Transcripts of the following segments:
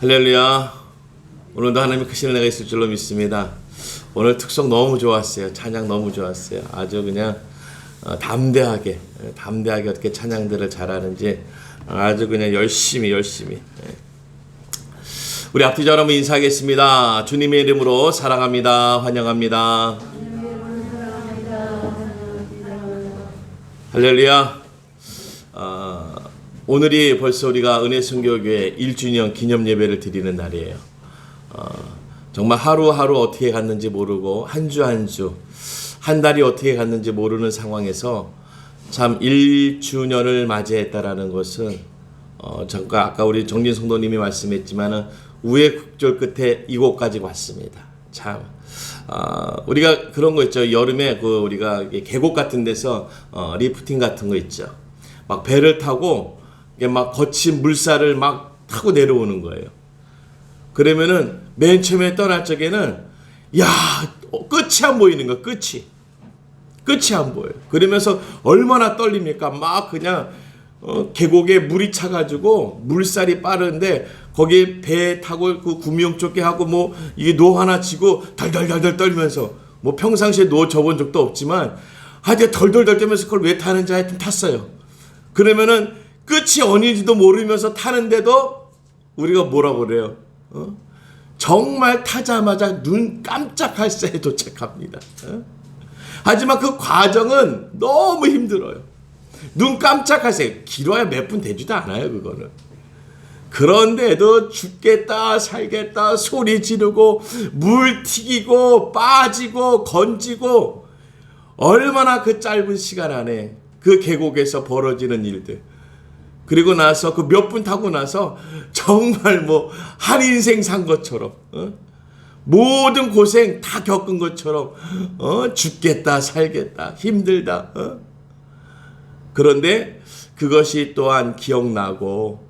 할렐루야. 오늘도 하나님의 크신 은혜가 있을 줄로 믿습니다. 오늘 특성 너무 좋았어요. 찬양 너무 좋았어요. 아주 그냥 담대하게 어떻게 찬양들을 잘하는지 아주 그냥 열심히 우리 앞뒤 여러분 인사하겠습니다. 주님의 이름으로 사랑합니다. 환영합니다. 할렐루야. 오늘이 벌써 우리가 은혜선교교회 1주년 기념 예배를 드리는 날이에요. 정말 하루하루 어떻게 갔는지 모르고 한 주 한 달이 어떻게 갔는지 모르는 상황에서 참 1주년을 맞이했다라는 것은 잠깐 아까 우리 정진 성도님이 말씀했지만은 우여곡절 끝에 이곳까지 왔습니다. 참 우리가 그런 거 있죠. 여름에 우리가 계곡 같은 데서 리프팅 같은 거 있죠. 막 배를 타고 막 거친 물살을 막 타고 내려오는 거예요. 그러면은 맨 처음에 떠날 적에는 끝이 안 보이는 거야. 끝이 안 보여요. 그러면서 얼마나 떨립니까? 막 그냥 계곡에 물이 차가지고 물살이 빠른데 거기에 배 타고 그 구명조끼 하고 뭐 이게 노 하나 치고 덜덜덜덜 떨면서 뭐 평상시에 노 접은 적도 없지만 하여튼 덜덜덜 떨면서 그걸 왜 타는지 하여튼 탔어요. 그러면은 끝이 어딘지도 모르면서 타는데도 우리가 뭐라고 그래요? 정말 타자마자 눈 깜짝할 새에 도착합니다. 하지만 그 과정은 너무 힘들어요. 눈 깜짝할 새, 길어야 몇 분 되지도 않아요, 그거는. 그런데도 죽겠다 살겠다 소리 지르고 물 튀기고 빠지고 건지고 얼마나 그 짧은 시간 안에 그 계곡에서 벌어지는 일들, 그리고 나서 그 몇 분 타고 나서 정말 한 인생 산 것처럼 모든 고생 다 겪은 것처럼 죽겠다 살겠다 힘들다. 그런데 그것이 또한 기억나고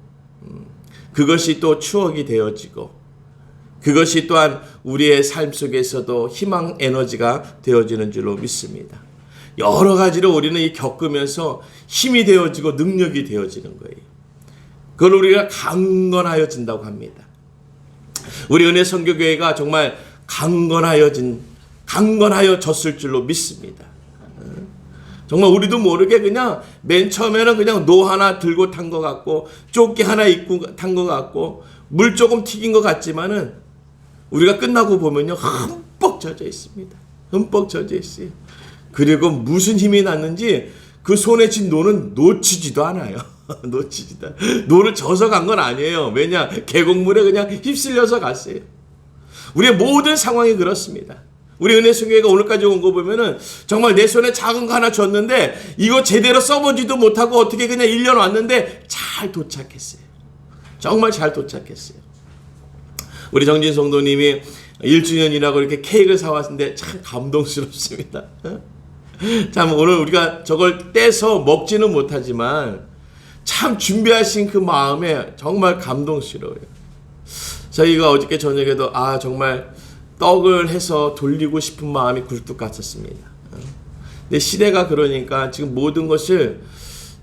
그것이 또 추억이 되어지고 그것이 또한 우리의 삶 속에서도 희망 에너지가 되어지는 줄로 믿습니다. 여러 가지로 우리는 겪으면서 힘이 되어지고 능력이 되어지는 거예요. 그걸 우리가 강건하여진다고 합니다. 우리 은혜선교교회가 정말 강건하여졌을 줄로 믿습니다. 정말 우리도 모르게 그냥 맨 처음에는 그냥 노 하나 들고 탄 것 같고 조끼 하나 입고 탄 것 같고 물 조금 튀긴 것 같지만은 우리가 끝나고 보면요 흠뻑 젖어 있습니다. 흠뻑 젖어 있어요. 그리고 무슨 힘이 났는지 그 손에 쥔 노는 놓치지도 않아요. 노를 져서 간 건 아니에요. 왜냐? 계곡물에 그냥 휩쓸려서 갔어요. 우리의 모든 상황이 그렇습니다. 우리 은혜선교회가 오늘까지 온 거 보면은 정말 내 손에 작은 거 하나 줬는데 이거 제대로 써보지도 못하고 어떻게 그냥 1년 왔는데 잘 도착했어요. 정말 잘 도착했어요. 우리 정진 성도님이 1주년이라고 이렇게 케이크를 사왔는데 참 감동스럽습니다. 참 오늘 우리가 저걸 떼서 먹지는 못하지만 참 준비하신 그 마음에 정말 감동스러워요. 저희가 어저께 저녁에도 정말 떡을 해서 돌리고 싶은 마음이 굴뚝 같았습니다. 근데 시대가 그러니까 지금 모든 것을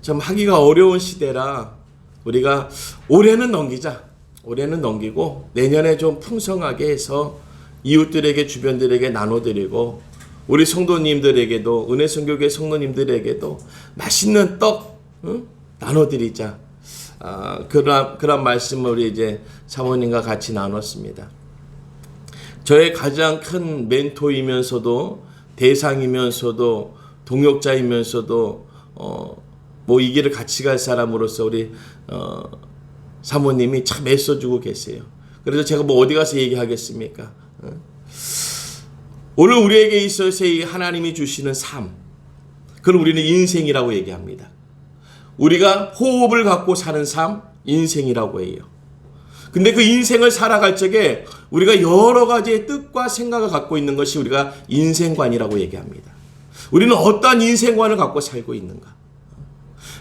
참 하기가 어려운 시대라 우리가 올해는 넘기고 내년에 좀 풍성하게 해서 이웃들에게 주변들에게 나눠드리고 우리 성도님들에게도 은혜선교회 성도님들에게도 맛있는 떡 나눠드리자. 그런 말씀을 우리 이제 사모님과 같이 나눴습니다. 저의 가장 큰 멘토이면서도 대상이면서도 동역자이면서도 이 길을 같이 갈 사람으로서 우리 사모님이 참 애써주고 계세요. 그래서 제가 어디 가서 얘기하겠습니까? 오늘 우리에게 있어서 이 하나님이 주시는 삶, 그걸 우리는 인생이라고 얘기합니다. 우리가 호흡을 갖고 사는 삶, 인생이라고 해요. 근데 그 인생을 살아갈 적에 우리가 여러 가지의 뜻과 생각을 갖고 있는 것이 우리가 인생관이라고 얘기합니다. 우리는 어떠한 인생관을 갖고 살고 있는가?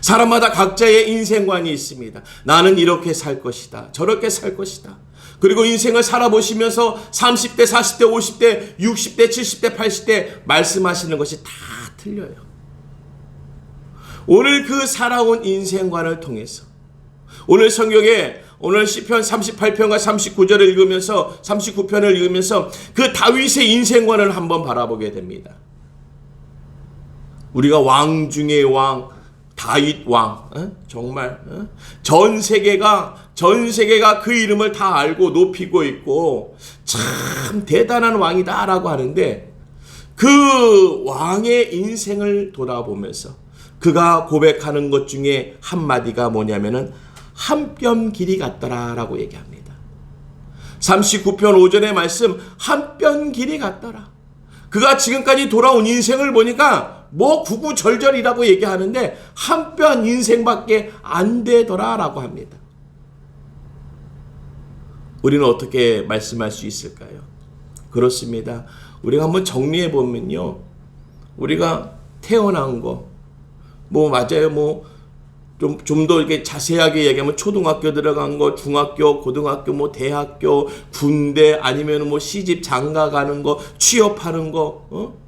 사람마다 각자의 인생관이 있습니다. 나는 이렇게 살 것이다. 저렇게 살 것이다. 그리고 인생을 살아보시면서 30대, 40대, 50대, 60대, 70대, 80대 말씀하시는 것이 다 틀려요. 오늘 그 살아온 인생관을 통해서 오늘 성경에 오늘 시편 38편과 39절을 읽으면서 39편을 읽으면서 그 다윗의 인생관을 한번 바라보게 됩니다. 우리가 왕 중의 왕 다윗 왕, 정말 전 세계가 그 이름을 다 알고 높이고 있고 참 대단한 왕이다라고 하는데, 그 왕의 인생을 돌아보면서 그가 고백하는 것 중에 한마디가 뭐냐면은 한 뼘 길이 같더라라고 얘기합니다. 39편 5절의 말씀, 한 뼘 길이 같더라. 그가 지금까지 돌아온 인생을 보니까 뭐 구구절절이라고 얘기하는데 한 뼘 인생밖에 안 되더라라고 합니다. 우리는 어떻게 말씀할 수 있을까요? 그렇습니다. 우리가 한번 정리해 보면요, 우리가 태어난 거, 맞아요. 좀 더 이렇게 자세하게 얘기하면 초등학교 들어간 거, 중학교, 고등학교, 대학교, 군대, 아니면 시집 장가 가는 거, 취업하는 거,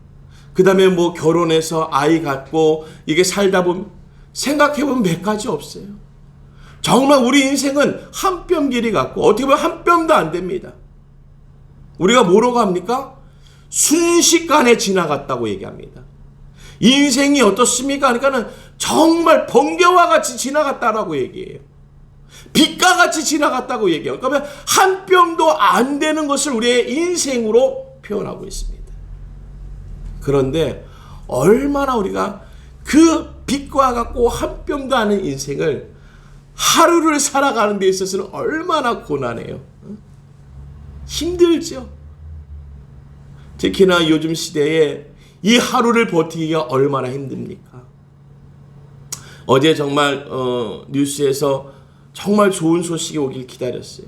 그 다음에 결혼해서 아이 갖고 이게 살다 보면 생각해보면 몇 가지 없어요. 정말 우리 인생은 한 뼘 길이 같고 어떻게 보면 한 뼘도 안 됩니다. 우리가 뭐라고 합니까? 순식간에 지나갔다고 얘기합니다. 인생이 어떻습니까? 그러니까는 정말 번개와 같이 지나갔다라고 얘기해요. 빛과 같이 지나갔다고 얘기해요. 그러면 한 뼘도 안 되는 것을 우리의 인생으로 표현하고 있습니다. 그런데 얼마나 우리가 그 빛과 같고 한 뼘도 안 되는 인생을 하루를 살아가는 데 있어서는 얼마나 고난해요. 힘들죠. 특히나 요즘 시대에 이 하루를 버티기가 얼마나 힘듭니까? 어제 정말 뉴스에서 정말 좋은 소식이 오길 기다렸어요.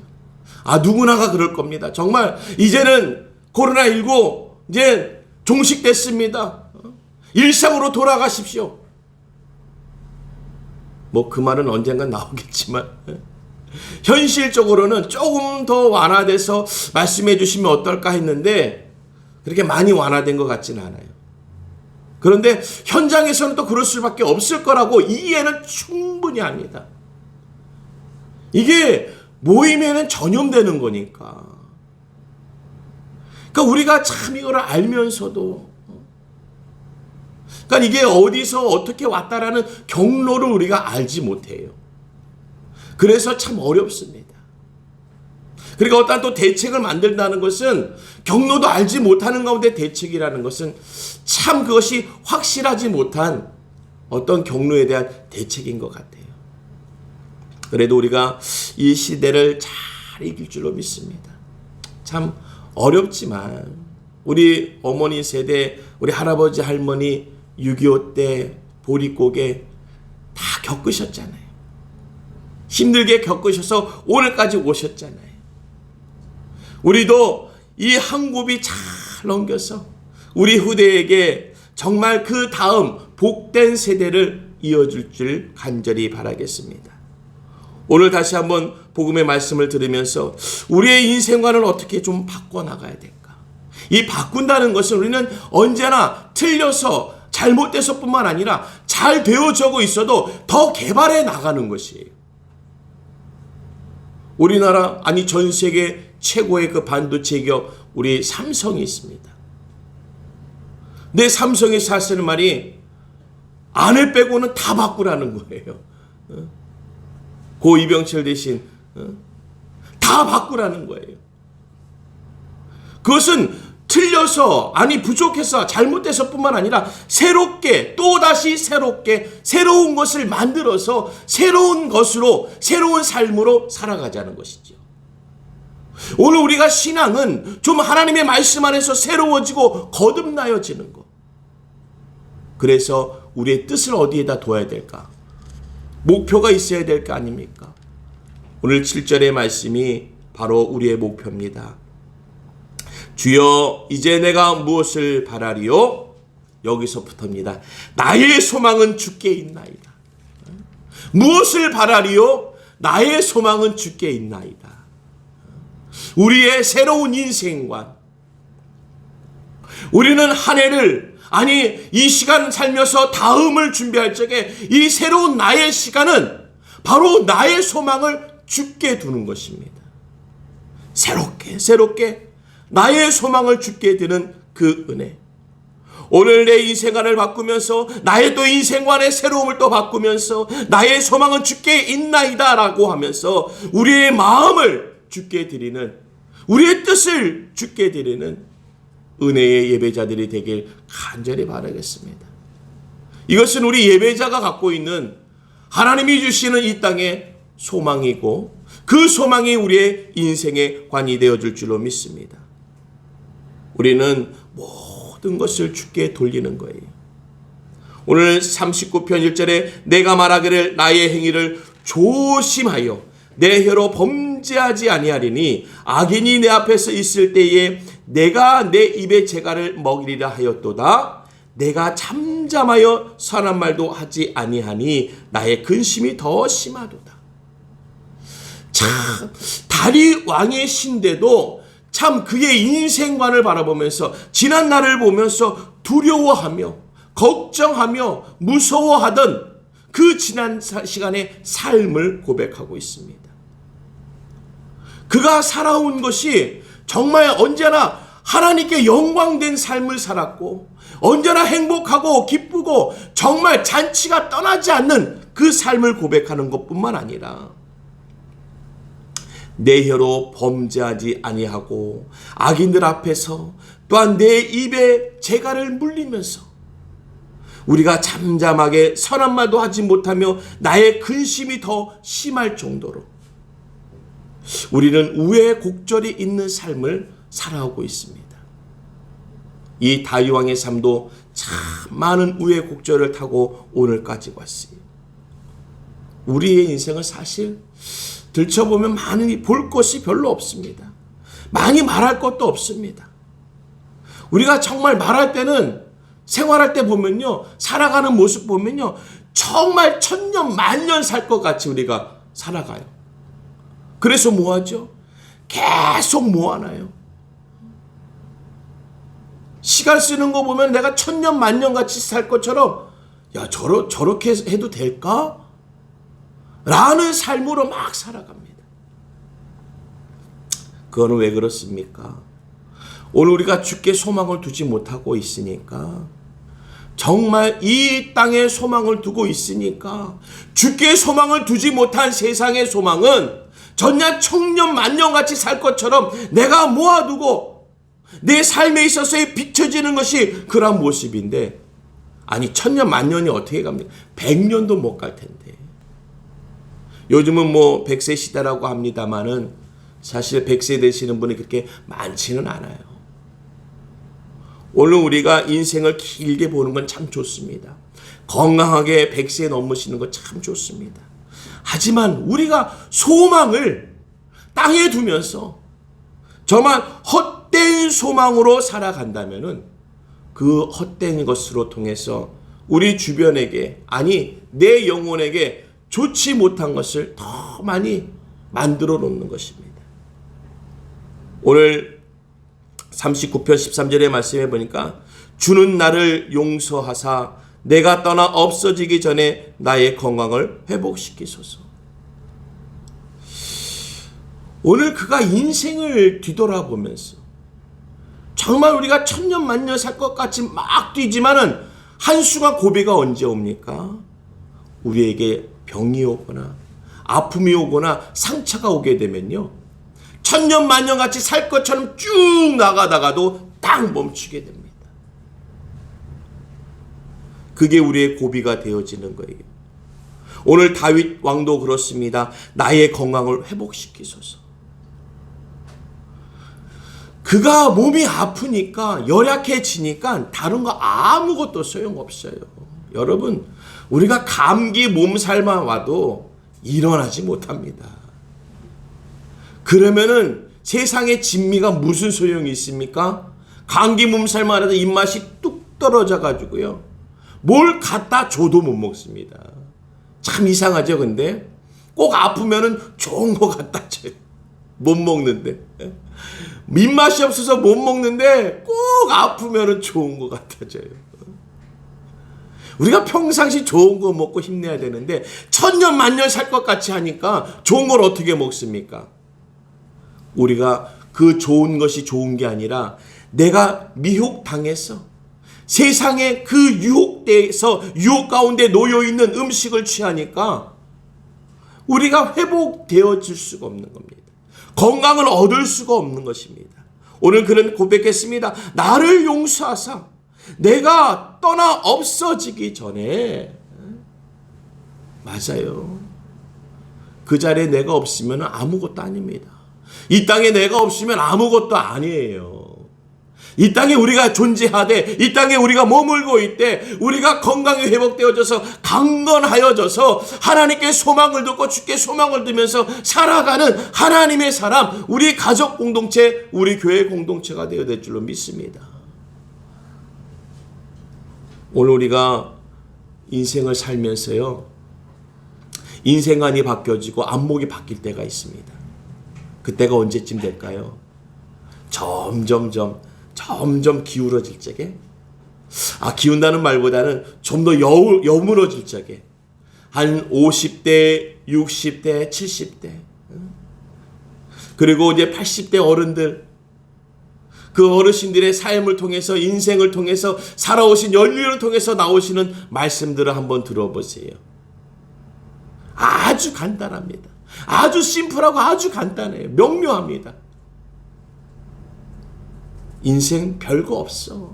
누구나가 그럴 겁니다. 정말 이제는 코로나19 이제 종식됐습니다. 일상으로 돌아가십시오. 그 말은 언젠간 나오겠지만 현실적으로는 조금 더 완화돼서 말씀해 주시면 어떨까 했는데 그렇게 많이 완화된 것 같지는 않아요. 그런데 현장에서는 또 그럴 수밖에 없을 거라고 이해는 충분히 합니다. 이게 모임에는 전염되는 거니까. 그러니까 우리가 참 이걸 알면서도, 그러니까 이게 어디서 어떻게 왔다라는 경로를 우리가 알지 못해요. 그래서 참 어렵습니다. 그러니까 어떤 또 대책을 만든다는 것은 경로도 알지 못하는 가운데 대책이라는 것은 참 그것이 확실하지 못한 어떤 경로에 대한 대책인 것 같아요. 그래도 우리가 이 시대를 잘 이길 줄로 믿습니다. 참 어렵지만 우리 어머니 세대, 우리 할아버지 할머니 6.25 때 보릿고개 다 겪으셨잖아요. 힘들게 겪으셔서 오늘까지 오셨잖아요. 우리도 이 한 곱이 잘 넘겨서 우리 후대에게 정말 그 다음 복된 세대를 이어줄 줄 간절히 바라겠습니다. 오늘 다시 한번 복음의 말씀을 들으면서 우리의 인생관을 어떻게 좀 바꿔나가야 될까? 이 바꾼다는 것은 우리는 언제나 틀려서 잘못돼서 뿐만 아니라 잘 되어져고 있어도 더 개발해 나가는 것이에요. 우리나라, 아니 전 세계 최고의 그 반도체 기업 우리 삼성이 있습니다. 내 삼성에서 하시는 말이 아내 빼고는 다 바꾸라는 거예요. 고 이병철 대신 다 바꾸라는 거예요. 그것은 틀려서, 아니 부족해서 잘못돼서 뿐만 아니라 새롭게, 또다시 새롭게 새로운 것을 만들어서 새로운 것으로, 새로운 삶으로 살아가자는 것이죠. 오늘 우리가 신앙은 좀 하나님의 말씀 안에서 새로워지고 거듭나여지는 것. 그래서 우리의 뜻을 어디에다 둬야 될까? 목표가 있어야 될 거 아닙니까? 오늘 7절의 말씀이 바로 우리의 목표입니다. 주여 이제 내가 무엇을 바라리요? 여기서부터입니다. 나의 소망은 주께 있나이다. 무엇을 바라리요? 나의 소망은 주께 있나이다. 우리의 새로운 인생관, 우리는 한 해를, 아니 이 시간 살면서 다음을 준비할 적에 이 새로운 나의 시간은 바로 나의 소망을 죽게 두는 것입니다. 새롭게 나의 소망을 죽게 되는 그 은혜. 오늘 내 인생관을 바꾸면서 나의 또 인생관의 새로움을 또 바꾸면서 나의 소망은 주께 있나이다 라고 하면서 우리의 마음을 주께 드리는, 우리의 뜻을 주께 드리는 은혜의 예배자들이 되길 간절히 바라겠습니다. 이것은 우리 예배자가 갖고 있는 하나님이 주시는 이 땅의 소망이고 그 소망이 우리의 인생의 관이 되어줄 줄로 믿습니다. 우리는 모든 것을 주께 돌리는 거예요. 오늘 39편 1절에 내가 말하기를 나의 행위를 조심하여 내 혀로 범죄하지 아니하리니 악인이 내 앞에서 있을 때에 내가 내 입의 재갈을 먹이리라 하였도다. 내가 잠잠하여 선한 말도 하지 아니하니 나의 근심이 더 심하도다. 참 다리 왕의 신데도 참 그의 인생관을 바라보면서 지난 날을 보면서 두려워하며 걱정하며 무서워하던 그 지난 시간의 삶을 고백하고 있습니다. 그가 살아온 것이 정말 언제나 하나님께 영광된 삶을 살았고 언제나 행복하고 기쁘고 정말 잔치가 떠나지 않는 그 삶을 고백하는 것뿐만 아니라 내 혀로 범죄하지 아니하고 악인들 앞에서 또한 내 입에 재갈을 물리면서 우리가 잠잠하게 선한 말도 하지 못하며 나의 근심이 더 심할 정도로 우리는 우여곡절이 있는 삶을 살아오고 있습니다. 이 다윗 왕의 삶도 참 많은 우여곡절을 타고 오늘까지 왔어요. 우리의 인생은 사실 들춰보면 많이 볼 것이 별로 없습니다. 많이 말할 것도 없습니다. 우리가 정말 말할 때는 생활할 때 보면요, 살아가는 모습 보면요, 정말 천년 만년 살 것 같이 우리가 살아가요. 그래서 뭐하죠? 계속 모아놔요. 시간 쓰는 거 보면 내가 천년 만년 같이 살 것처럼 야 저렇게 해도 될까? 라는 삶으로 막 살아갑니다. 그거는 왜 그렇습니까? 오늘 우리가 주께 소망을 두지 못하고 있으니까, 정말 이 땅에 소망을 두고 있으니까 주께 소망을 두지 못한 세상의 소망은 전야 청년 만년같이 살 것처럼 내가 모아두고 내 삶에 있어서의 비춰지는 것이 그런 모습인데, 아니 천년 만년이 어떻게 갑니까? 100년도 못 갈 텐데. 요즘은 뭐 100세 시대라고 합니다마는 사실 100세 되시는 분이 그렇게 많지는 않아요. 오늘 우리가 인생을 길게 보는 건 참 좋습니다. 건강하게 100세 넘으시는 건 참 좋습니다. 하지만 우리가 소망을 땅에 두면서 정말 헛된 소망으로 살아간다면은 그 헛된 것으로 통해서 우리 주변에게, 아니 내 영혼에게 좋지 못한 것을 더 많이 만들어 놓는 것입니다. 오늘 39편 13절의 말씀에 보니까 주는 나를 용서하사 내가 떠나 없어지기 전에 나의 건강을 회복시키소서. 오늘 그가 인생을 뒤돌아보면서 정말 우리가 천년 만년 살 것 같이 막 뛰지만은 한순간 고비가 언제 옵니까? 우리에게 병이 오거나 아픔이 오거나 상처가 오게 되면요, 천년 만년 같이 살 것처럼 쭉 나가다가도 딱 멈추게 됩니다. 그게 우리의 고비가 되어지는 거예요. 오늘 다윗 왕도 그렇습니다. 나의 건강을 회복시키소서. 그가 몸이 아프니까, 열약해지니까 다른 거 아무것도 소용없어요. 여러분, 우리가 감기 몸살만 와도 일어나지 못합니다. 그러면은 세상의 진미가 무슨 소용이 있습니까? 감기 몸살만 와도 입맛이 뚝 떨어져 가지고요, 뭘 갖다 줘도 못 먹습니다. 참 이상하죠. 근데 꼭 아프면은 좋은 거 갖다 줘요. 못 먹는데, 입맛이 없어서 못 먹는데 꼭 아프면은 좋은 거 갖다 줘요. 우리가 평상시 좋은 거 먹고 힘내야 되는데 천년 만년 살 것 같이 하니까 좋은 걸 어떻게 먹습니까? 우리가 그 좋은 것이 좋은 게 아니라 내가 미혹당해서 세상의 그 유혹대에서 유혹 가운데 놓여있는 음식을 취하니까 우리가 회복되어질 수가 없는 겁니다. 건강을 얻을 수가 없는 것입니다. 오늘 그는 고백했습니다. 나를 용서하사 내가 떠나 없어지기 전에. 맞아요. 그 자리에 내가 없으면 아무것도 아닙니다. 이 땅에 내가 없으면 아무것도 아니에요. 이 땅에 우리가 존재하되 이 땅에 우리가 머물고 있되 우리가 건강이 회복되어져서 강건하여져서 하나님께 소망을 듣고 주께 소망을 두면서 살아가는 하나님의 사람, 우리 가족 공동체, 우리 교회 공동체가 되어야 될 줄로 믿습니다. 오늘 우리가 인생을 살면서요, 인생관이 바뀌어지고 안목이 바뀔 때가 있습니다. 그때가 언제쯤 될까요? 점점 기울어질 적에, 기운다는 말보다는 좀 더 여물어질 적에, 한 50대, 60대, 70대, 그리고 이제 80대 어른들, 그 어르신들의 삶을 통해서, 인생을 통해서, 살아오신 연륜을 통해서 나오시는 말씀들을 한번 들어보세요. 아주 간단합니다. 아주 심플하고 아주 간단해요. 명료합니다. 인생 별거 없어.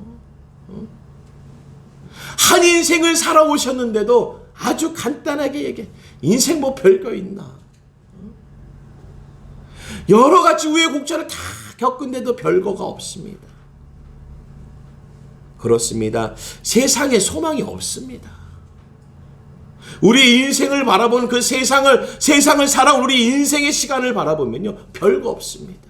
한 인생을 살아오셨는데도 아주 간단하게 얘기해. 인생 뭐 별거 있나. 여러 가지 우여곡절을 다 겪은데도 별거가 없습니다. 그렇습니다. 세상에 소망이 없습니다. 우리 인생을 바라보는 그 세상을 살아온 우리 인생의 시간을 바라보면요, 별거 없습니다.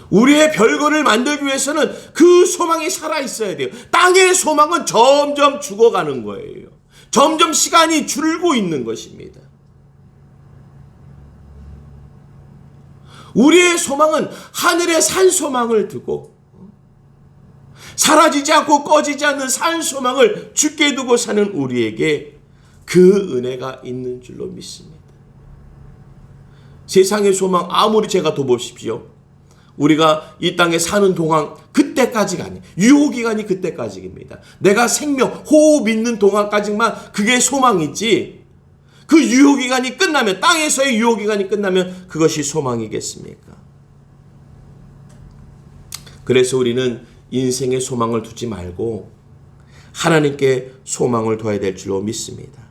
우리의 별거를 만들기 위해서는 그 소망이 살아있어야 돼요. 땅의 소망은 점점 죽어가는 거예요. 점점 시간이 줄고 있는 것입니다. 우리의 소망은 하늘의 산 소망을 두고 사라지지 않고 꺼지지 않는 산 소망을 주께 두고 사는 우리에게 그 은혜가 있는 줄로 믿습니다. 세상의 소망 아무리 제가 둬보십시오. 우리가 이 땅에 사는 동안 그때까지가 아니에요. 유효기간이 그때까지입니다. 내가 생명, 호흡 있는 동안까지만 그게 소망이지, 그 유효기간이 끝나면, 땅에서의 유효기간이 끝나면 그것이 소망이겠습니까? 그래서 우리는 인생의 소망을 두지 말고 하나님께 소망을 둬야 될 줄로 믿습니다.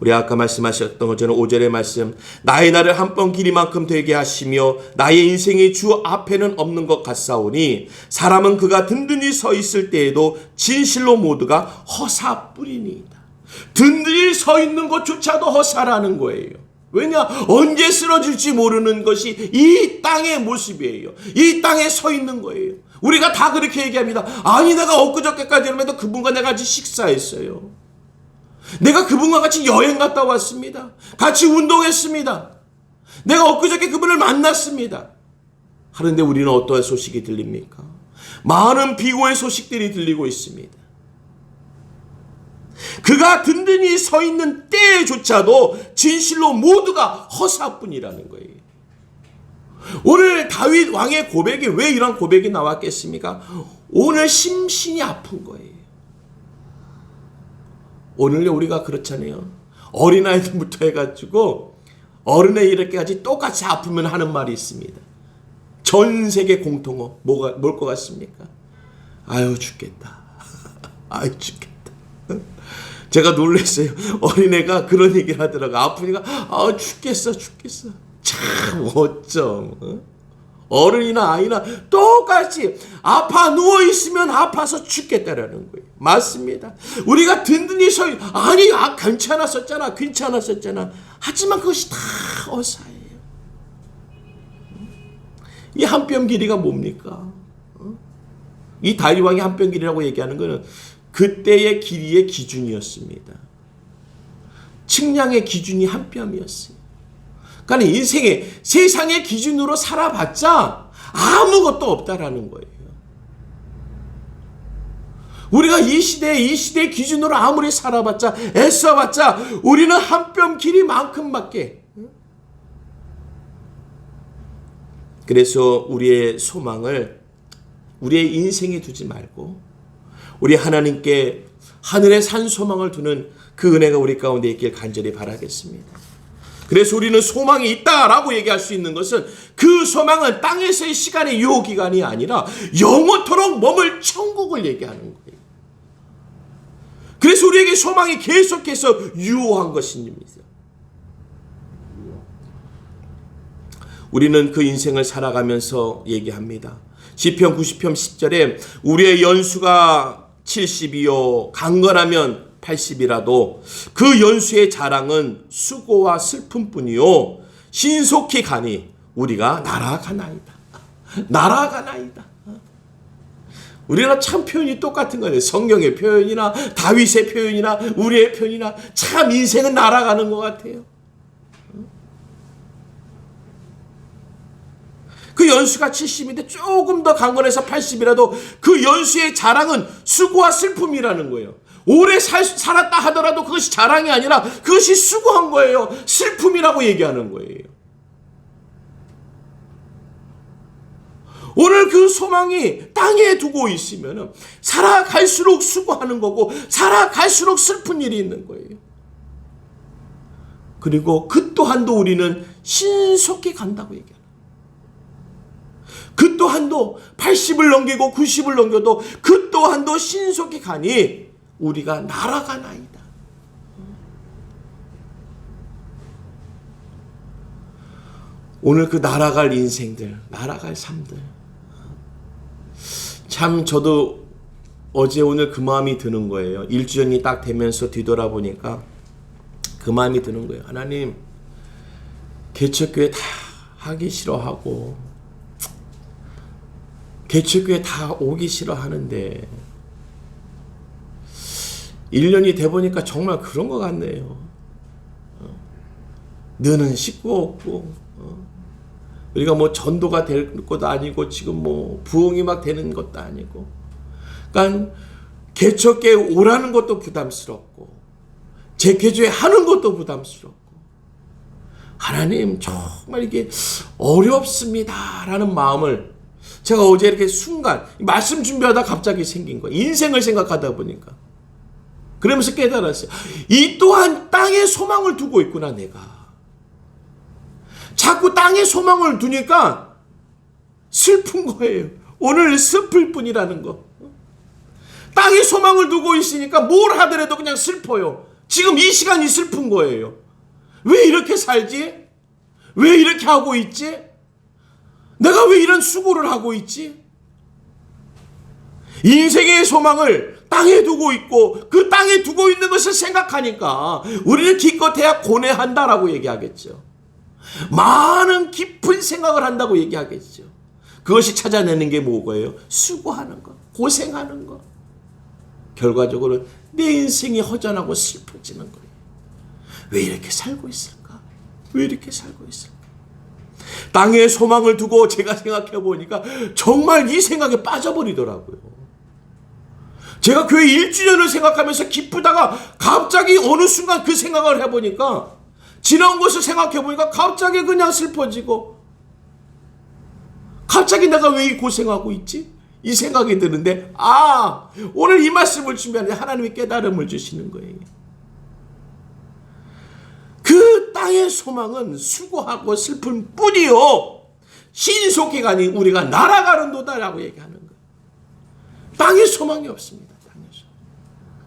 우리 아까 말씀하셨던 것처럼 5절의 말씀, 나의 날을 한 번 길이만큼 되게 하시며 나의 인생이 주 앞에는 없는 것 같사오니 사람은 그가 든든히 서 있을 때에도 진실로 모두가 허사뿐이니이다. 든든히 서 있는 것조차도 허사라는 거예요. 왜냐? 언제 쓰러질지 모르는 것이 이 땅의 모습이에요. 이 땅에 서 있는 거예요. 우리가 다 그렇게 얘기합니다. 아니, 내가 엊그저께까지만 그분과 내가 같이 식사했어요. 내가 그분과 같이 여행 갔다 왔습니다. 같이 운동했습니다. 내가 엊그저께 그분을 만났습니다. 하는데 우리는 어떠한 소식이 들립니까? 많은 비고의 소식들이 들리고 있습니다. 그가 든든히 서 있는 때조차도 진실로 모두가 허사뿐이라는 거예요. 오늘 다윗 왕의 고백이 왜 이런 고백이 나왔겠습니까? 오늘 심신이 아픈 거예요. 오늘 우리가 그렇잖아요. 어린아이들부터 해가지고 어른에 이렇게까지 똑같이 아프면 하는 말이 있습니다. 전 세계 공통어 뭘 것 같습니까? 아유 죽겠다. 아유 죽겠다. 제가 놀랐어요. 어린애가 그런 얘기를 하더라고요. 아프니까 죽겠어. 참 어쩜 어른이나 아이나 똑같이 아파 누워있으면 아파서 죽겠다라는 거예요. 맞습니다. 우리가 든든히 괜찮았었잖아. 하지만 그것이 다 어사예요. 이 한 뼘 길이가 뭡니까? 이 다윗 왕이 한 뼘 길이라고 얘기하는 것은 그때의 길이의 기준이었습니다. 측량의 기준이 한 뼘이었어요. 그러니까 인생의 세상의 기준으로 살아봤자 아무것도 없다라는 거예요. 우리가 이 시대 기준으로 아무리 살아봤자, 애써봤자, 우리는 한 뼘 길이만큼밖에. 그래서 우리의 소망을 우리의 인생에 두지 말고, 우리 하나님께 하늘의 산 소망을 두는 그 은혜가 우리 가운데 있길 간절히 바라겠습니다. 그래서 우리는 소망이 있다라고 얘기할 수 있는 것은 그 소망은 땅에서의 시간의 유효기간이 아니라 영원토록 머물 천국을 얘기하는 거예요. 그래서 우리에게 소망이 계속해서 유효한 것입니다. 우리는 그 인생을 살아가면서 얘기합니다. 시편 90편 10절에 우리의 연수가 70이요 강건하면 80이라도 그 연수의 자랑은 수고와 슬픔뿐이요 신속히 가니 우리가 날아가나이다. 날아가나이다. 우리가 참 표현이 똑같은 거예요. 성경의 표현이나 다윗의 표현이나 우리의 표현이나 참 인생은 날아가는 것 같아요. 그 연수가 70인데 조금 더 강건해서 80이라도 그 연수의 자랑은 수고와 슬픔이라는 거예요. 오래 살았다 하더라도 그것이 자랑이 아니라 그것이 수고한 거예요. 슬픔이라고 얘기하는 거예요. 오늘 그 소망이 땅에 두고 있으면 살아갈수록 수고하는 거고 살아갈수록 슬픈 일이 있는 거예요. 그리고 그 또한도 우리는 신속히 간다고 얘기합니다. 그 또한도 80을 넘기고 90을 넘겨도 그 또한도 신속히 가니 우리가 날아가나이다. 오늘 그 날아갈 인생들, 날아갈 삶들. 참 저도 어제 오늘 그 마음이 드는 거예요. 일주년이 딱 되면서 뒤돌아보니까 그 마음이 드는 거예요. 하나님, 개척교회 다 하기 싫어하고 개척교회 다 오기 싫어하는데 1년이 돼보니까 정말 그런 것 같네요. 너는 식구 없고 우리가 뭐 전도가 될 것도 아니고 지금 뭐 부흥이 막 되는 것도 아니고 그러니까 개척교회 오라는 것도 부담스럽고 재개조회 하는 것도 부담스럽고 하나님 정말 이게 어렵습니다 라는 마음을 제가 어제 이렇게 순간 말씀 준비하다 갑자기 생긴 거예요. 인생을 생각하다 보니까 그러면서 깨달았어요. 이 또한 땅에 소망을 두고 있구나 내가. 자꾸 땅에 소망을 두니까 슬픈 거예요. 오늘 슬플 뿐이라는 거. 땅에 소망을 두고 있으니까 뭘 하더라도 그냥 슬퍼요. 지금 이 시간이 슬픈 거예요. 왜 이렇게 살지? 왜 이렇게 하고 있지? 내가 왜 이런 수고를 하고 있지? 인생의 소망을 땅에 두고 있고 그 땅에 두고 있는 것을 생각하니까 우리는 기껏해야 고뇌한다라고 얘기하겠죠. 많은 깊은 생각을 한다고 얘기하겠죠. 그것이 찾아내는 게 뭐고요? 수고하는 것, 고생하는 것. 결과적으로 내 인생이 허전하고 슬퍼지는 거예요. 왜 이렇게 살고 있을까? 왜 이렇게 살고 있을까? 땅에 소망을 두고 제가 생각해 보니까 정말 이 생각에 빠져버리더라고요. 제가 교회 1주년을 생각하면서 기쁘다가 갑자기 어느 순간 그 생각을 해보니까 지나온 것을 생각해 보니까 갑자기 그냥 슬퍼지고 갑자기 내가 왜 이 고생하고 있지? 이 생각이 드는데 오늘 이 말씀을 준비하는데 하나님이 깨달음을 주시는 거예요. 그 땅의 소망은 수고하고 슬픈 뿐이요 신속히 가니 우리가 날아가는도다라고 얘기하는 거예요. 땅에 소망이 없습니다. 땅에 소망.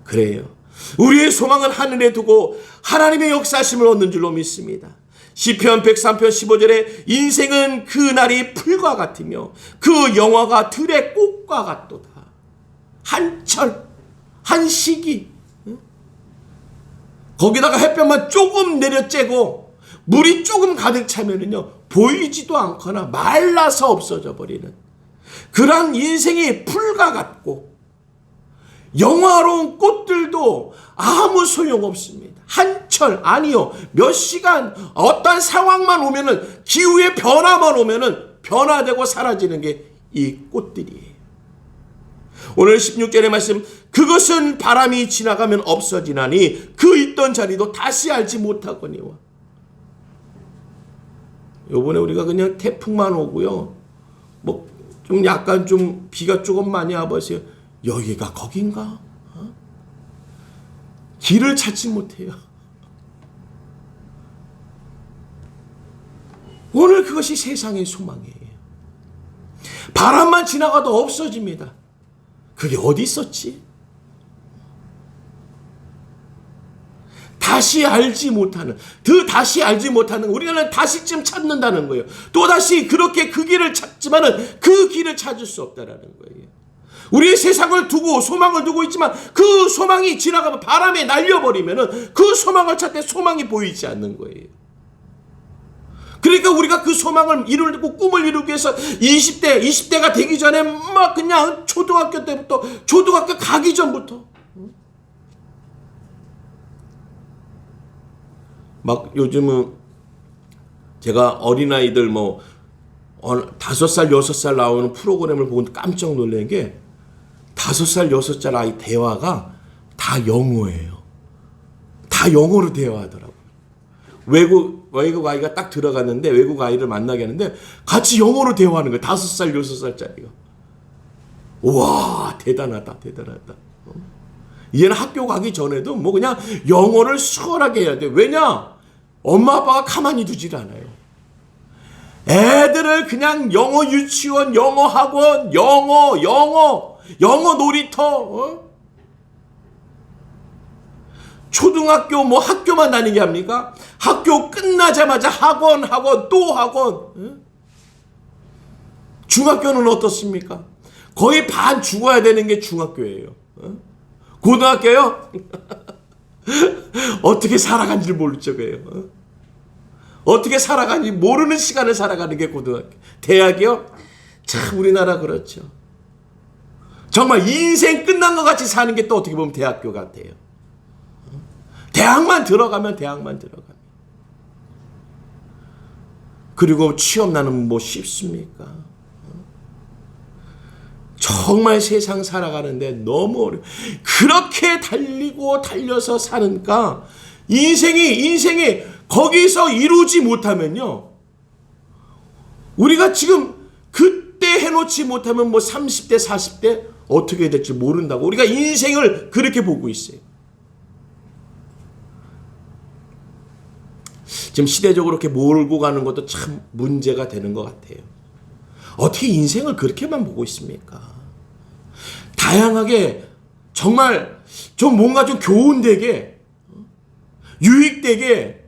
그래요. 우리의 소망은 하늘에 두고 하나님의 역사심을 얻는 줄로 믿습니다. 시편 103편 15절에 인생은 그 날이 풀과 같으며 그 영화가 들의 꽃과 같도다. 한철, 한 시기. 거기다가 햇볕만 조금 내려쬐고 물이 조금 가득 차면은요 보이지도 않거나 말라서 없어져 버리는 그런 인생이 풀과 같고 영화로운 꽃들도 아무 소용없습니다. 한철 아니요 몇 시간 어떤 상황만 오면은 기후의 변화만 오면은 변화되고 사라지는 게 이 꽃들이에요. 오늘 16절의 말씀, 그것은 바람이 지나가면 없어지나니 그 있던 자리도 다시 알지 못하거니와. 요번에 우리가 그냥 태풍만 오고요, 뭐 좀 약간 좀 비가 조금 많이 와보세요. 여기가 거긴가? 길을 찾지 못해요. 오늘 그것이 세상의 소망이에요. 바람만 지나가도 없어집니다. 그게 어디 있었지? 다시 알지 못하는, 다시 알지 못하는, 우리는 다시쯤 찾는다는 거예요. 또다시 그렇게 그 길을 찾지만은 그 길을 찾을 수 없다라는 거예요. 우리의 세상을 두고 소망을 두고 있지만 그 소망이 지나가면 바람에 날려버리면은 그 소망을 찾되 소망이 보이지 않는 거예요. 그러니까 우리가 그 소망을 이루고 꿈을 이루기 위해서 20대가 되기 전에 막 그냥 초등학교 때부터, 초등학교 가기 전부터 막 요즘은 제가 어린아이들 뭐 5살, 6살 나오는 프로그램을 보고 깜짝 놀란 게 5살, 6살 아이 대화가 다 영어예요. 다 영어로 대화하더라고요. 외국 아이가 딱 들어갔는데 외국 아이를 만나게 하는데 같이 영어로 대화하는 거예요. 5살, 6살짜리가. 와, 대단하다. 얘는 학교 가기 전에도 뭐 그냥 영어를 수월하게 해야 돼. 왜냐? 엄마 아빠가 가만히 두질 않아요. 애들을 그냥 영어 유치원, 영어 학원, 영어 놀이터, 초등학교 뭐 학교만 다니게 합니까? 학교 끝나자마자 학원, 또 학원. 중학교는 어떻습니까? 거의 반 죽어야 되는 게 중학교예요. 고등학교요? 어떻게 살아간지를 모를 적이에요. 어떻게 살아가는지 모르는 시간을 살아가는 게 고등학교. 대학이요? 참 우리나라 그렇죠. 정말 인생 끝난 것 같이 사는 게 또 어떻게 보면 대학교 같아요. 대학만 들어가면. 그리고 취업 나는 뭐 쉽습니까? 정말 세상 살아가는데 너무 어려워. 그렇게 달려서 사니까 인생이 거기서 이루지 못하면요, 우리가 지금 그때 해놓지 못하면 뭐 30대 40대 어떻게 될지 모른다고 우리가 인생을 그렇게 보고 있어요. 지금 시대적으로 이렇게 몰고 가는 것도 참 문제가 되는 것 같아요. 어떻게 인생을 그렇게만 보고 있습니까? 다양하게 정말 좀 뭔가 좀 교훈되게, 유익되게,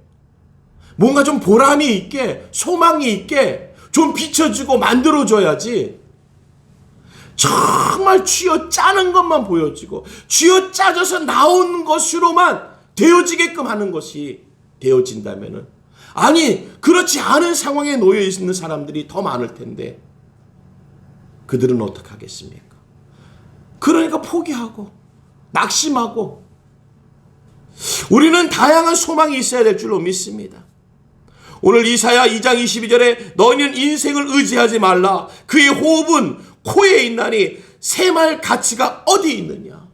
뭔가 좀 보람이 있게, 소망이 있게 좀 비춰주고 만들어줘야지. 정말 쥐어짜는 것만 보여지고 쥐어짜져서 나온 것으로만 되어지게끔 하는 것이 되어진다면은, 아니 그렇지 않은 상황에 놓여 있는 사람들이 더 많을 텐데 그들은 어떻게 하겠습니까? 그러니까 포기하고 낙심하고. 우리는 다양한 소망이 있어야 될 줄로 믿습니다. 오늘 이사야 2장 22절에 너희는 인생을 의지하지 말라. 그의 호흡은 코에 있나니 샘할 가치가 어디 있느냐.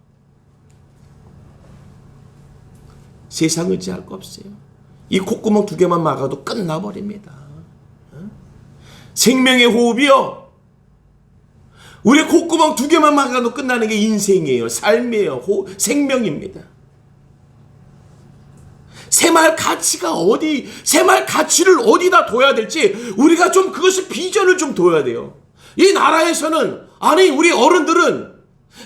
세상 의지할 거 없어요. 이 콧구멍 2개만 막아도 끝나버립니다. 생명의 호흡이요, 우리 콧구멍 2개만 막아도 끝나는 게 인생이에요. 삶이에요. 생명입니다. 샘할 가치를 어디다 둬야 될지 우리가 좀 그것을 비전을 좀 둬야 돼요. 이 나라에서는, 아니 우리 어른들은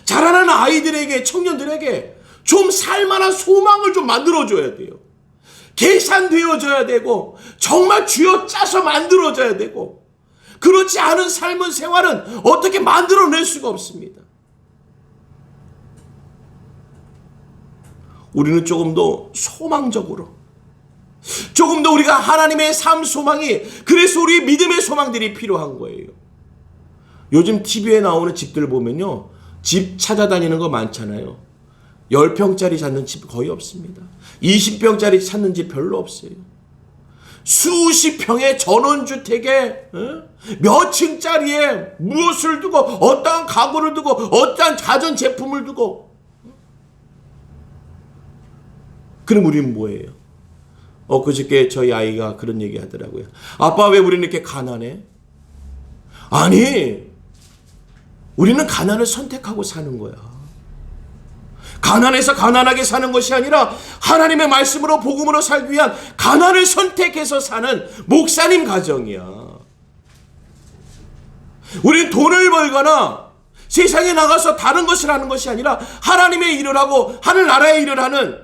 자라나는 아이들에게, 청년들에게 좀 살만한 소망을 좀 만들어줘야 돼요. 계산되어져야 되고 정말 쥐어짜서 만들어져야 되고, 그렇지 않은 삶은 생활은 어떻게 만들어낼 수가 없습니다. 우리는 조금 더 소망적으로, 조금 더 우리가 하나님의 삶 소망이, 그래서 우리 믿음의 소망들이 필요한 거예요. 요즘 TV에 나오는 집들 보면요, 집 찾아다니는 거 많잖아요. 10평짜리 찾는 집 거의 없습니다. 20평짜리 찾는 집 별로 없어요. 수십 평의 전원주택에 몇 층짜리에 무엇을 두고 어떠한 가구를 두고 어떠한 가전제품을 두고. 그럼 우리는 뭐예요? 그저께 저희 아이가 그런 얘기 하더라고요. 아빠, 왜 우리는 이렇게 가난해? 아니, 우리는 가난을 선택하고 사는 거야. 가난해서 가난하게 사는 것이 아니라 하나님의 말씀으로 복음으로 살기 위한 가난을 선택해서 사는 목사님 가정이야. 우리는 돈을 벌거나 세상에 나가서 다른 것을 하는 것이 아니라 하나님의 일을 하고 하늘나라의 일을 하는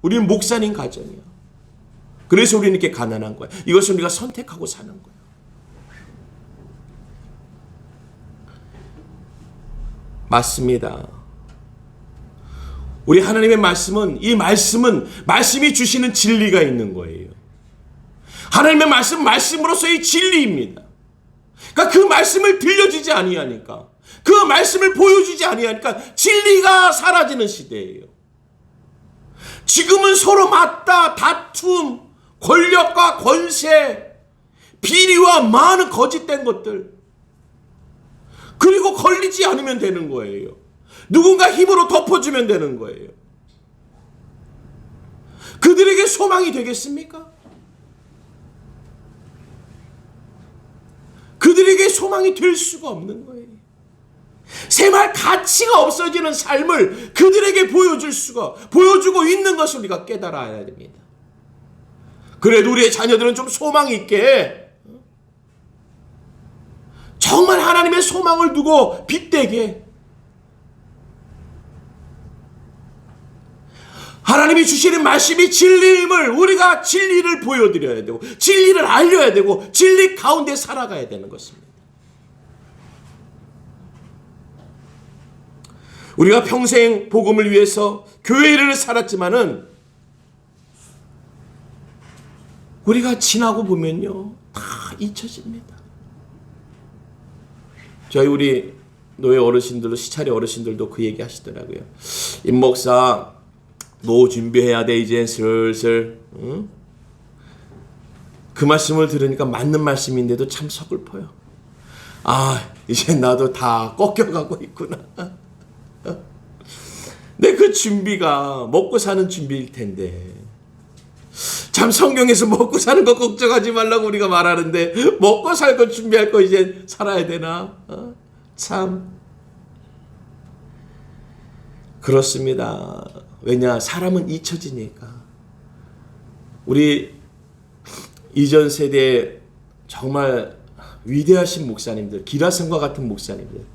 우리는 목사님 가정이야. 그래서 우리는 이렇게 가난한 거야. 이것을 우리가 선택하고 사는 거야. 맞습니다. 우리 하나님의 말씀은, 이 말씀이 주시는 진리가 있는 거예요. 하나님의 말씀으로서의 진리입니다. 그러니까 그 말씀을 들려주지 아니하니까, 그 말씀을 보여주지 아니하니까 진리가 사라지는 시대예요. 지금은 서로 맞다, 다툼, 권력과 권세, 비리와 많은 거짓된 것들, 그리고 걸리지 않으면 되는 거예요. 누군가 힘으로 덮어주면 되는 거예요. 그들에게 소망이 되겠습니까? 그들에게 소망이 될 수가 없는 거예요. 생활 가치가 없어지는 삶을 그들에게 보여주고 있는 것을 우리가 깨달아야 됩니다. 그래도 우리의 자녀들은 좀 소망이 있게, 정말 하나님의 소망을 두고 빛되게, 하나님이 주시는 말씀이 진리임을 우리가 진리를 보여드려야 되고 진리를 알려야 되고 진리 가운데 살아가야 되는 것입니다. 우리가 평생 복음을 위해서 교회 일을 살았지만은 우리가 지나고 보면요, 다 잊혀집니다. 저희 우리 노예 어르신들도, 시차례 어르신들도 그 얘기 하시더라고요. 임 목사, 노 준비해야 돼, 이제 슬슬. 응? 그 말씀을 들으니까 맞는 말씀인데도 참 서글퍼요. 아, 이제 나도 다 꺾여가고 있구나. 근데 그 준비가 먹고 사는 준비일 텐데, 참 성경에서 먹고 사는 거 걱정하지 말라고 우리가 말하는데 먹고 살 거 준비할 거 이제 살아야 되나? 참 그렇습니다. 왜냐, 사람은 잊혀지니까. 우리 이전 세대에 정말 위대하신 목사님들, 기라성과 같은 목사님들,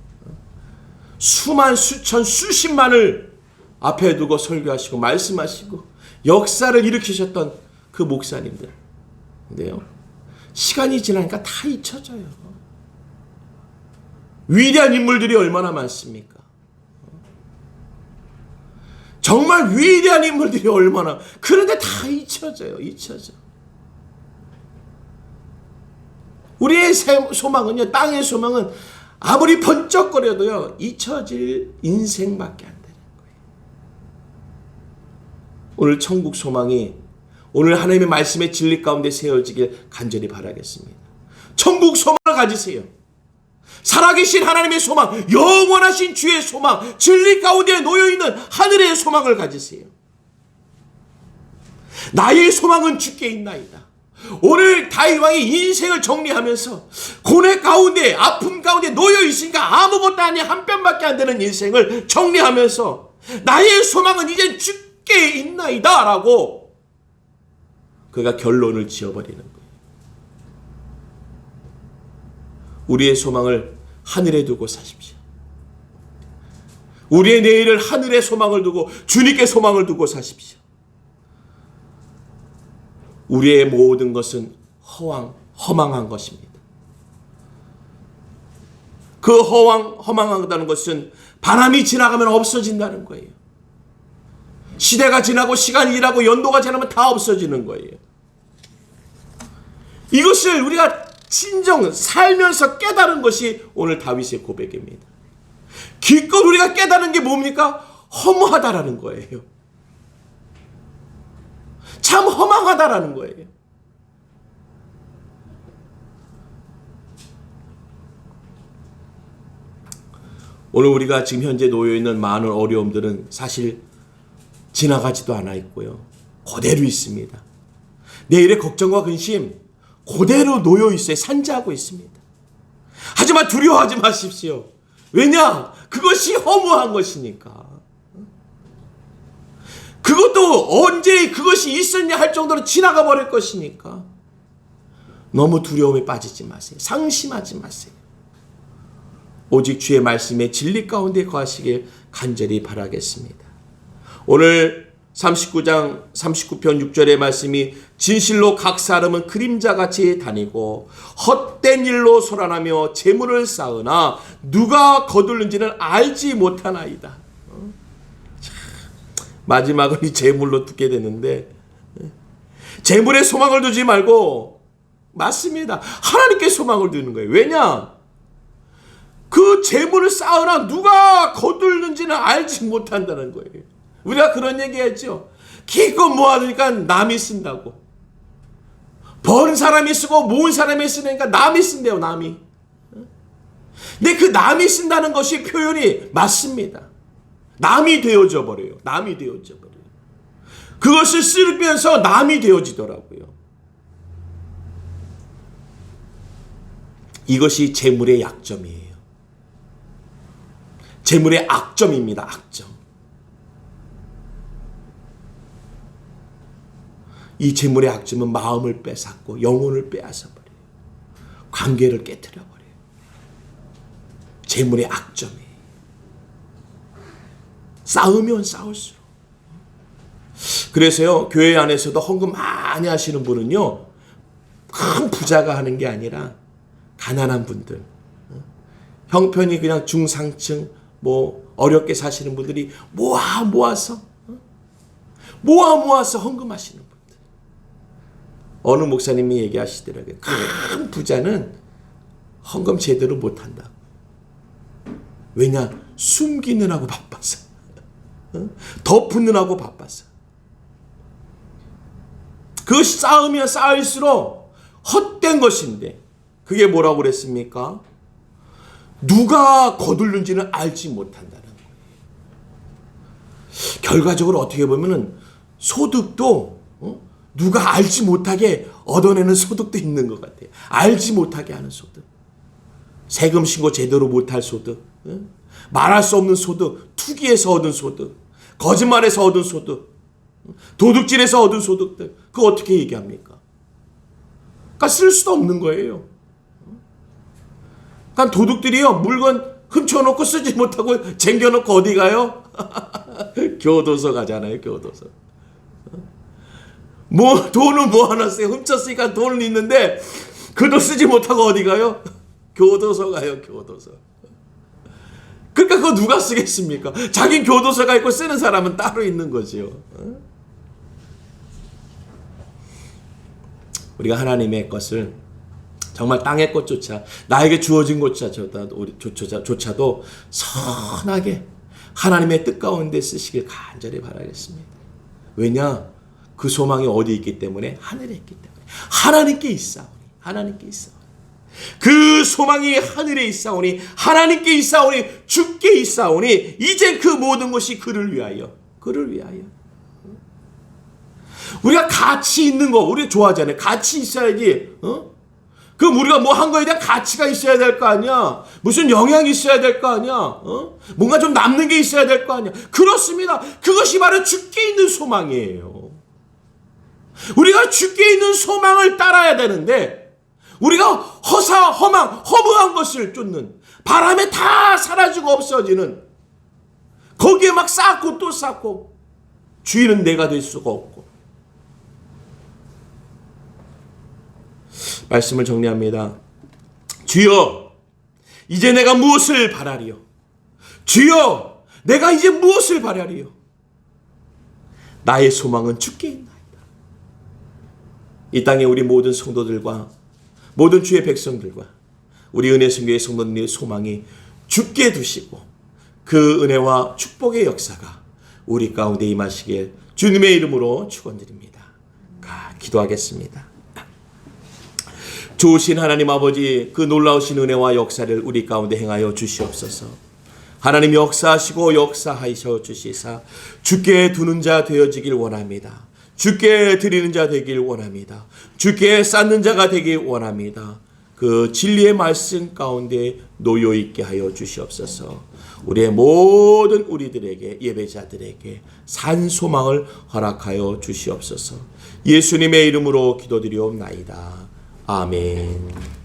수만, 수천, 수십만을 앞에 두고 설교하시고 말씀하시고 역사를 일으키셨던 그 목사님들. 근데요, 시간이 지나니까 다 잊혀져요. 위대한 인물들이 얼마나 많습니까? 정말 위대한 인물들이 얼마나, 그런데 다 잊혀져요. 우리의 소망은요, 땅의 소망은 아무리 번쩍거려도요, 잊혀질 인생밖에 안 되는 거예요. 오늘 천국 소망이 오늘 하나님의 말씀의 진리 가운데 세워지길 간절히 바라겠습니다. 천국 소망을 가지세요. 살아계신 하나님의 소망, 영원하신 주의 소망, 진리 가운데 놓여있는 하늘의 소망을 가지세요. 나의 소망은 주께 있나이다. 오늘 다윗 왕이 인생을 정리하면서 고뇌 가운데, 아픔 가운데 놓여있으니까 아무것도 아닌 한 뼘밖에 안 되는 인생을 정리하면서 나의 소망은 이젠 주께 있나이다 라고 그가 결론을 지어버리는 거예요. 우리의 소망을 하늘에 두고 사십시오. 우리의 내일을 하늘에 소망을 두고 주님께 소망을 두고 사십시오. 우리의 모든 것은 허망한 것입니다. 그 허망하다는 것은 바람이 지나가면 없어진다는 거예요. 시대가 지나고 시간이 지나고 연도가 지나면 다 없어지는 거예요. 이것을 우리가 진정 살면서 깨달은 것이 오늘 다윗의 고백입니다. 기껏 우리가 깨달은 게 뭡니까? 허무하다라는 거예요. 참 허망하다라는 거예요. 오늘 우리가 지금 현재 놓여 있는 많은 어려움들은 사실 지나가지도 않아 있고요. 그대로 있습니다. 내일의 걱정과 근심 그대로 놓여 있어요. 산재하고 있습니다. 하지만 두려워하지 마십시오. 왜냐? 그것이 허무한 것이니까. 그것도 언제 그것이 있었냐 할 정도로 지나가 버릴 것이니까. 너무 두려움에 빠지지 마세요. 상심하지 마세요. 오직 주의 말씀의 진리 가운데 거하시길 간절히 바라겠습니다. 오늘 39장 39편 6절의 말씀이 진실로 각 사람은 그림자같이 다니고 헛된 일로 소란하며 재물을 쌓으나 누가 거둘는지는 알지 못하나이다. 마지막은 이 재물로 듣게 되는데, 재물에 소망을 두지 말고, 맞습니다, 하나님께 소망을 두는 거예요. 왜냐? 그 재물을 쌓으나 누가 거둘는지는 알지 못한다는 거예요. 우리가 그런 얘기했죠. 기껏 모아두니까 남이 쓴다고. 버는 사람이 쓰고 모은 사람이 쓰니까 남이 쓴대요. 남이. 근데 그 남이 쓴다는 것이 표현이 맞습니다. 남이 되어져 버려요. 남이 되어져 버려요. 그것을 쓰면서 남이 되어지더라고요. 이것이 재물의 약점이에요. 재물의 악점입니다. 악점. 이 재물의 악점은 마음을 빼앗고 영혼을 빼앗아 버려요. 관계를 깨뜨려 버려요. 재물의 악점이에요. 쌓으면 쌓을수록. 그래서요, 교회 안에서도 헌금 많이 하시는 분은요, 큰 부자가 하는 게 아니라 가난한 분들, 형편이 그냥 중상층, 어렵게 사시는 분들이 모아서 헌금하시는 분들. 어느 목사님이 얘기하시더라고요. 큰 부자는 헌금 제대로 못한다. 왜냐? 숨기느라고 바빠서. 덮느라고 바빠서. 그것이 쌓으면 쌓일수록 헛된 것인데, 그게 뭐라고 그랬습니까? 누가 거둘는지는 알지 못한다는 거예요. 결과적으로 어떻게 보면은 소득도 누가 알지 못하게 얻어내는 소득도 있는 것 같아요. 알지 못하게 하는 소득. 세금 신고 제대로 못할 소득. 말할 수 없는 소득. 투기에서 얻은 소득. 거짓말에서 얻은 소득. 도둑질에서 얻은 소득들. 그거 어떻게 얘기합니까? 그러니까 쓸 수도 없는 거예요. 그러니까 도둑들이요, 물건 훔쳐놓고 쓰지 못하고 쟁겨놓고 어디 가요? 교도소 가잖아요. 교도소. 돈은 모아놨어요. 훔쳤으니까 돈은 있는데 그 돈 쓰지 못하고 어디 가요? 교도소 가요. 교도소. 그러니까 그거 누가 쓰겠습니까? 자긴 교도소가 있고 쓰는 사람은 따로 있는 거지요. 우리가 하나님의 것을 정말 땅의 것조차, 나에게 주어진 것조차도 선하게 하나님의 뜻 가운데 쓰시길 간절히 바라겠습니다. 왜냐? 그 소망이 어디 있기 때문에? 하늘에 있기 때문에. 하나님께 있사오니. 하나님께 있사오니. 그 소망이 하늘에 있사오니, 하나님께 있사오니, 주께 있사오니, 이제 그 모든 것이 그를 위하여. 그를 위하여. 우리가 가치 있는 거, 우리가 좋아하잖아요. 가치 있어야지. 그럼 우리가 뭐 한 거에 대한 가치가 있어야 될 거 아니야. 무슨 영향이 있어야 될 거 아니야. 뭔가 좀 남는 게 있어야 될 거 아니야. 그렇습니다. 그것이 바로 주께 있는 소망이에요. 우리가 주께 있는 소망을 따라야 되는데, 우리가 허무한 것을 쫓는, 바람에 다 사라지고 없어지는, 거기에 막 쌓고 또 쌓고, 주인은 내가 될 수가 없고. 말씀을 정리합니다. 주여, 이제 내가 무엇을 바라리요? 주여, 내가 이제 무엇을 바라리요? 나의 소망은 주께 있나이다. 이 땅에 우리 모든 성도들과 모든 주의 백성들과 우리 은혜성교회 성도님의 소망이 주께 두시고, 그 은혜와 축복의 역사가 우리 가운데 임하시길 주님의 이름으로 축원드립니다. 기도하겠습니다. 좋으신 하나님 아버지, 그 놀라우신 은혜와 역사를 우리 가운데 행하여 주시옵소서. 하나님 역사하시고 역사하셔 주시사 주께 두는 자 되어지길 원합니다. 주께 드리는 자 되길 원합니다. 주께 쌓는 자가 되길 원합니다. 그 진리의 말씀 가운데 놓여 있게 하여 주시옵소서. 우리의 모든 우리들에게, 예배자들에게 산 소망을 허락하여 주시옵소서. 예수님의 이름으로 기도드리옵나이다. 아멘.